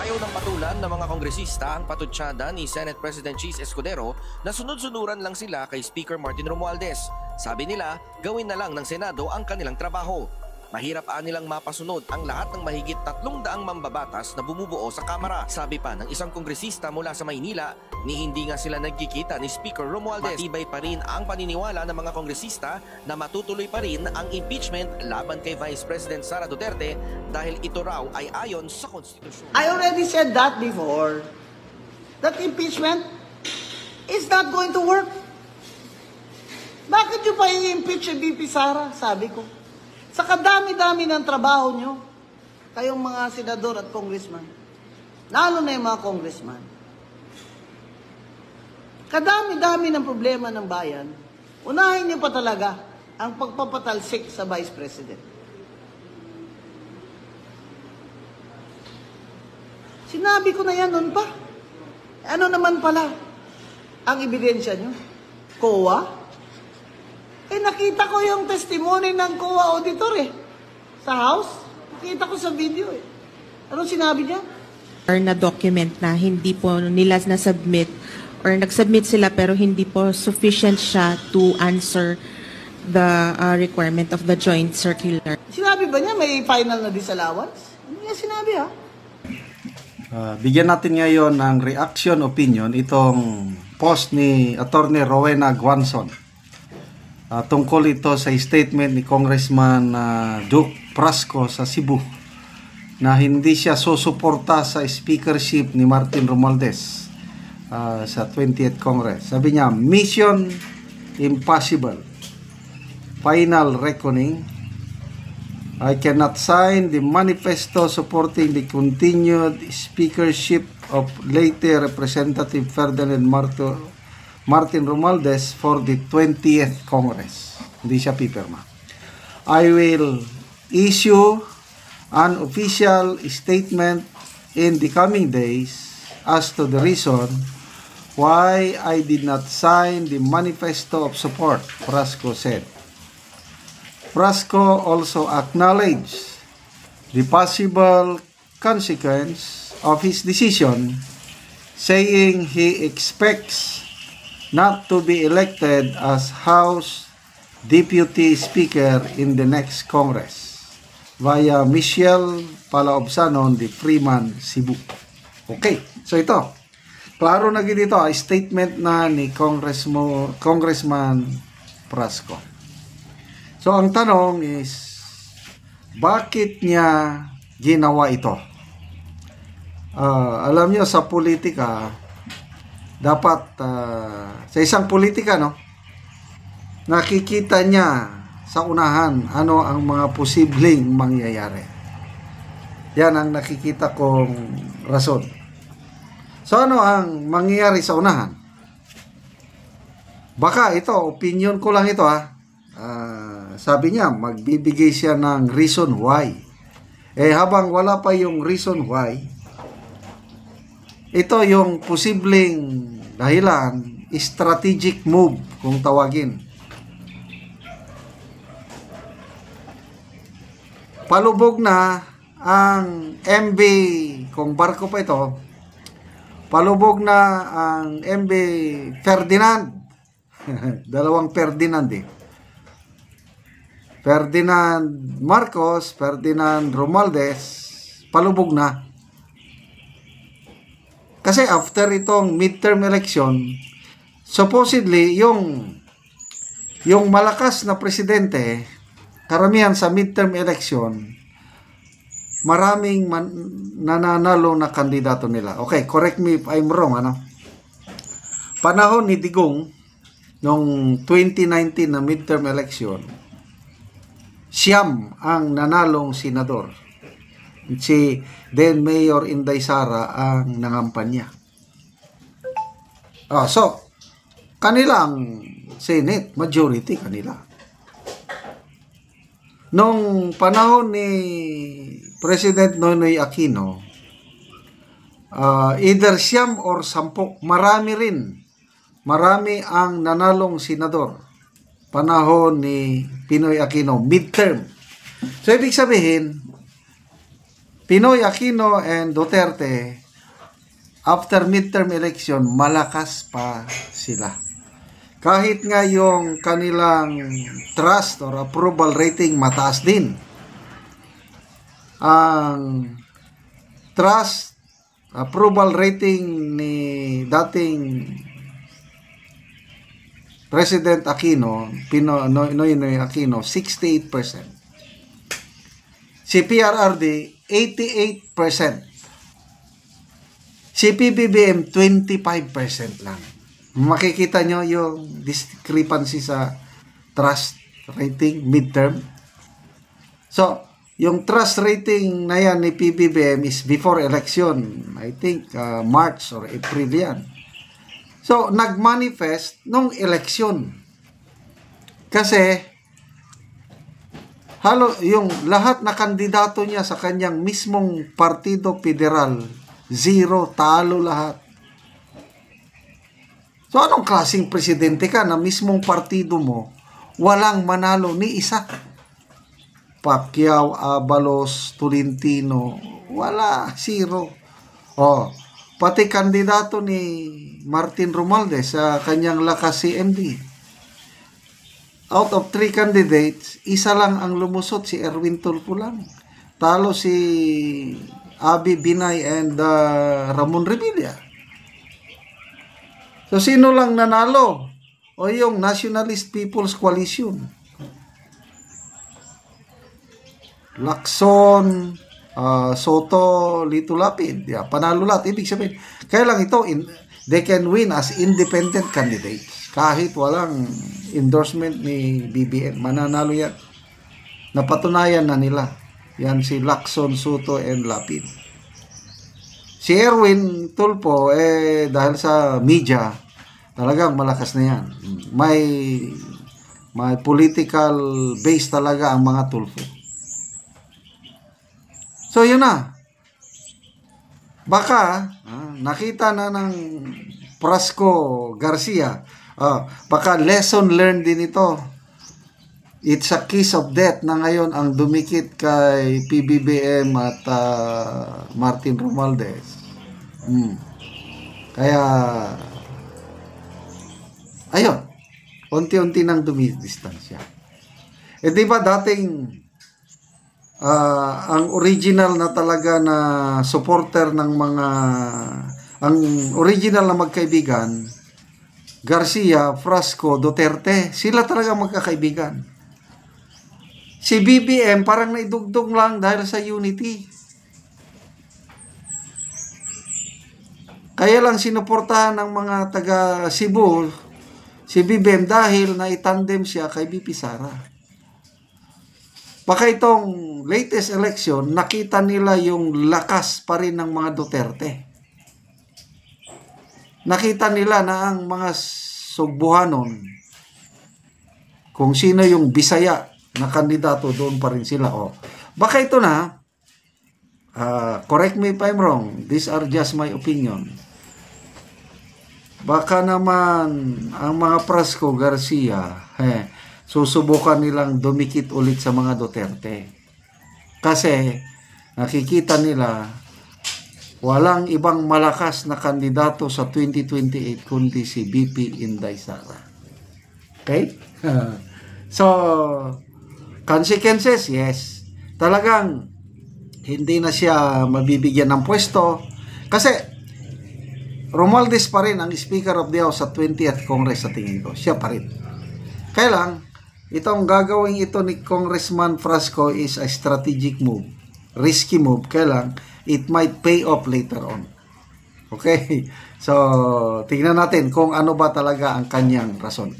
Ayaw ng patulan ng mga kongresista ang patutsada ni Senate President Cheese Escudero na sunod-sunuran lang sila kay Speaker Martin Romualdez. Sabi nila, gawin na lang ng Senado ang kanilang trabaho. Mahirap nilang mapasunod ang lahat ng mahigit 300 mambabatas na bumubuo sa Kamara. Sabi pa ng isang kongresista mula sa Maynila, ni hindi nga sila nagkikita ni Speaker Romualdez. Matibay pa rin ang paniniwala ng mga kongresista na matutuloy pa rin ang impeachment laban kay Vice President Sara Duterte dahil ito raw ay ayon sa konstitusyon. I already said that before, that impeachment is not going to work. Bakit nyo pa i-impeach si VP Sara? Sabi ko. Sa kadami-dami ng trabaho nyo, kayong mga senador at congressman, lalo na yung mga congressman, kadami-dami ng problema ng bayan, unahin nyo pa talaga ang pagpapatalsik sa Vice President. Sinabi ko na yan noon pa. Ano naman pala ang ebidensya nyo? COA? Nakita ko yung testimony ng COA auditor sa House. Nakita ko sa video Anong sinabi niya? Na document na hindi po nila na-submit or nag-submit sila pero hindi po sufficient siya to answer the requirement of the joint circular. Sinabi ba niya may final na disallowance? Ano niya sinabi Bigyan natin ngayon ng reaction opinion itong post ni Attorney Rowena Guanzon. Tungkol ito sa statement ni Congressman Duke Prasco sa Cebu na hindi siya susuporta sa speakership ni Martin Romualdez sa 20th Congress. Sabi niya, mission impossible. Final reckoning. I cannot sign the manifesto supporting the continued speakership of late Representative Ferdinand Martin Romualdez for the 20th Congress. Hindi siya pipirma. I will issue an official statement in the coming days as to the reason why I did not sign the manifesto of support, Prasco said. Prasco also acknowledged the possible consequence of his decision, saying he expects not to be elected as House Deputy Speaker in the next Congress via Michelle Palaobsanon de Freeman, Cebu. Okay, so ito. Klaro na dito statement na ni Congressman Prasco. So ang tanong is, bakit niya ginawa ito? Alam niyo sa politika, dapat sa isang politika nakikita niya sa unahan ano ang mga posibleng mangyayari. Yan ang nakikita kong rason. So ano ang mangyayari sa unahan? Baka ito, opinion ko lang ito sabi niya, magbibigay siya ng reason why. Habang wala pa yung reason why, ito yung posibleng dahilan, strategic move kung tawagin. Palubog na ang MV, kung barko pa ito, palubog na ang MV Ferdinand. Dalawang Ferdinand Ferdinand Marcos, Ferdinand Romualdez, palubog na. Kasi after itong midterm election, supposedly yung malakas na presidente, karamihan sa midterm election, maraming nananalo na kandidato nila. Okay, correct me if I'm wrong. Panahon ni Digong, noong 2019 na midterm election, siyam ang nanalong senador. Si then Mayor Inday Sara ang nangampanya. So, kanilang Senate, majority kanila. Nung panahon ni President Noynoy Aquino, either siyam or 10, marami rin. Marami ang nanalong senador. Panahon ni Pinoy Aquino, midterm. So, ibig sabihin, Pinoy Aquino and Duterte, after midterm election, malakas pa sila. Kahit nga yung kanilang trust or approval rating mataas din. Ang trust approval rating ni dating President Aquino, Noynoy Aquino, 68%. Si PRRD, 88%. Si PBBM, 25% lang. Makikita nyo yung discrepancy sa trust rating midterm. So, yung trust rating na yan ni PBBM is before election. I think March or April yan. So, nag-manifest nung election. Kasi, yung lahat na kandidato niya sa kanyang mismong partido federal, 0, talo lahat. So, anong klaseng presidente ka na mismong partido mo, walang manalo ni isa? Pacquiao, Abalos, Tolentino, wala, 0. Pati kandidato ni Martin Romualdez sa kanyang lakas CMD. Out of 3 candidates, isa lang ang lumusot, si Erwin Tulfo lang. Talo si Abby Binay and Ramon Revilla. So, sino lang nanalo? O yung Nationalist People's Coalition. Lacson, Soto, Lito Lapid. Yeah, panalo lahat. Ibig sabihin, kaya lang ito, they can win as independent candidates. Kahit walang endorsement ni BBM, mananalo yan. Napatunayan na nila. Yan si Lacson, Soto, and Lapid. Si Erwin Tulfo, dahil sa media, talagang malakas na yan. May political base talaga ang mga Tulfo. So, yun na. Baka, nakita na ng Prasco Garcia, baka lesson learned din ito. It's a kiss of death na ngayon ang dumikit kay PBBM at Martin Romualdez. Kaya, ayun, unti-unti nang dumidistansya. Di ba dating ang original na talaga na supporter ng ang original na magkaibigan, Garcia, Frasco, Duterte, sila talaga magkakaibigan. Si BBM parang naidugtong lang dahil sa unity. Kaya lang sinuportahan ng mga taga Cebu si BBM dahil naitandem siya kay BP Sara. Baka itong latest election, nakita nila yung lakas pa rin ng mga Duterte. Nakita nila na ang mga Sugbuhanon, kung sino yung Bisaya na kandidato, doon pa rin sila. Baka ito na, correct me if I'm wrong, these are just my opinion. Baka naman ang mga Prasco Garcia, susubukan nilang dumikit ulit sa mga Duterte. Kasi nakikita nila walang ibang malakas na kandidato sa 2028 kundi si BP Inday Sara. Okay? So, consequences, yes. Talagang hindi na siya mabibigyan ng pwesto kasi Romualdez pa rin ang Speaker of the House sa 20th Congress sa tingin ko. Siya pa rin. Kaya lang, itong gagawin ito ni Congressman Frasco is a strategic move. Risky move. Kaya lang, it might pay off later on. Okay? So, tingnan natin kung ano ba talaga ang kanyang rason.